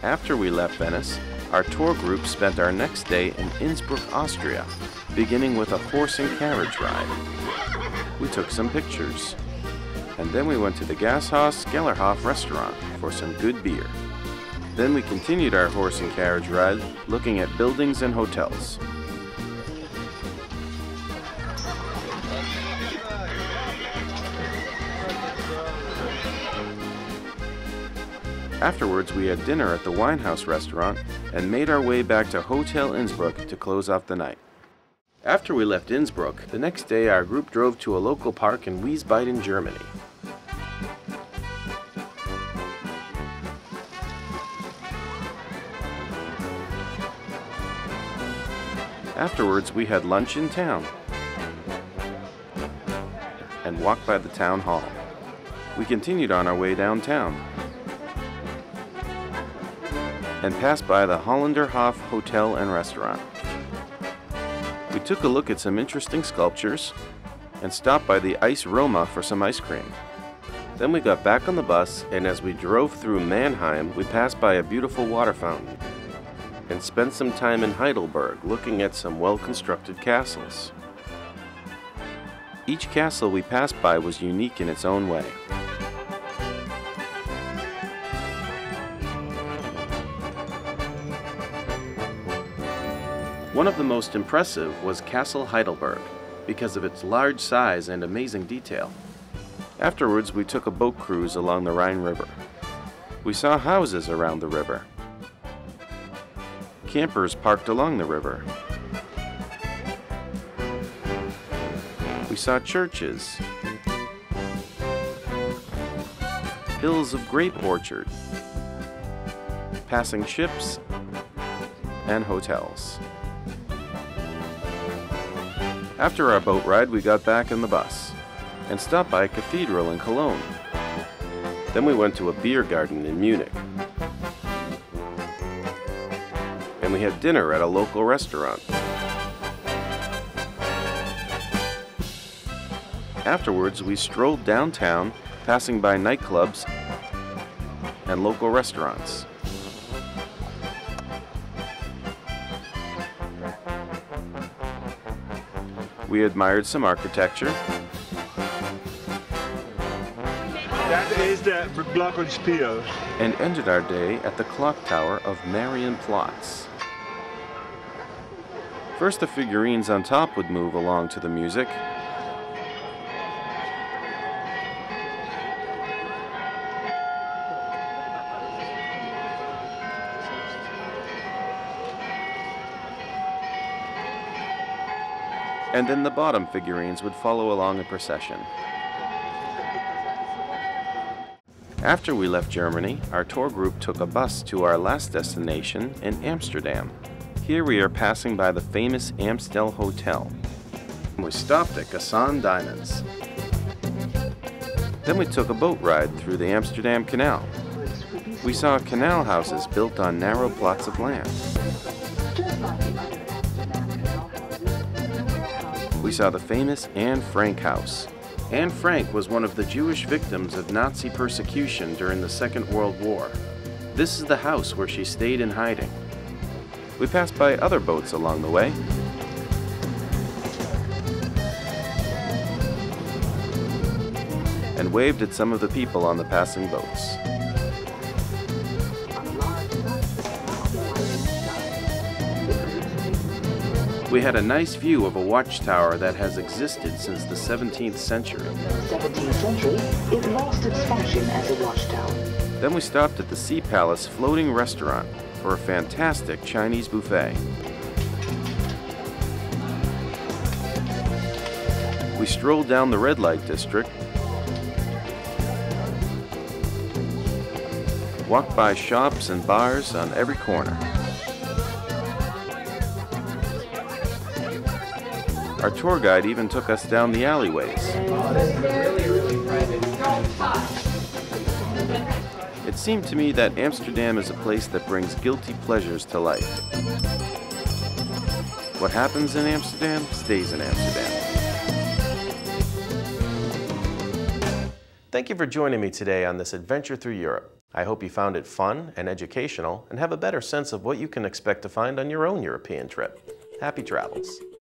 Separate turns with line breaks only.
After we left Venice, our tour group spent our next day in Innsbruck, Austria, beginning with a horse and carriage ride. We took some pictures, and then we went to the Gasthaus Gellerhof restaurant for some good beer. Then we continued our horse and carriage ride, looking at buildings and hotels. Afterwards, we had dinner at the Winehouse restaurant and made our way back to Hotel Innsbruck to close off the night. After we left Innsbruck, the next day our group drove to a local park in Wiesbaden, Germany. Afterwards, we had lunch in town and walked by the town hall. We continued on our way downtown and passed by the Hollanderhof Hotel and Restaurant. We took a look at some interesting sculptures and stopped by the Ice Roma for some ice cream. Then we got back on the bus, and as we drove through Mannheim, we passed by a beautiful water fountain and spent some time in Heidelberg looking at some well-constructed castles. Each castle we passed by was unique in its own way. One of the most impressive was Castle Heidelberg because of its large size and amazing detail. Afterwards, we took a boat cruise along the Rhine River. We saw houses around the river. Campers parked along the river. We saw churches, hills of grape orchard, passing ships, and hotels. After our boat ride, we got back in the bus and stopped by a cathedral in Cologne. Then we went to a beer garden in Munich. And we had dinner at a local restaurant. Afterwards, we strolled downtown, passing by nightclubs and local restaurants. We admired some architecture.
That is the Glockenspiel.
And ended our day at the clock tower of Marienplatz. First, the figurines on top would move along to the music. And then the bottom figurines would follow along in procession. After we left Germany, our tour group took a bus to our last destination in Amsterdam. Here we are passing by the famous Amstel Hotel. We stopped at Gassan Diamonds. Then we took a boat ride through the Amsterdam Canal. We saw canal houses built on narrow plots of land. We saw the famous Anne Frank house. Anne Frank was one of the Jewish victims of Nazi persecution during the Second World War. This is the house where she stayed in hiding. We passed by other boats along the way. And waved at some of the people on the passing boats. We had a nice view of a watchtower that has existed since the 17th century.
In the 17th century, it lost its function as a watchtower.
Then we stopped at the Sea Palace Floating Restaurant for a fantastic Chinese buffet. We strolled down the red light district, walked by shops and bars on every corner. Our tour guide even took us down the alleyways. It seemed to me that Amsterdam is a place that brings guilty pleasures to life. What happens in Amsterdam stays in Amsterdam. Thank you for joining me today on this adventure through Europe. I hope you found it fun and educational and have a better sense of what you can expect to find on your own European trip. Happy travels!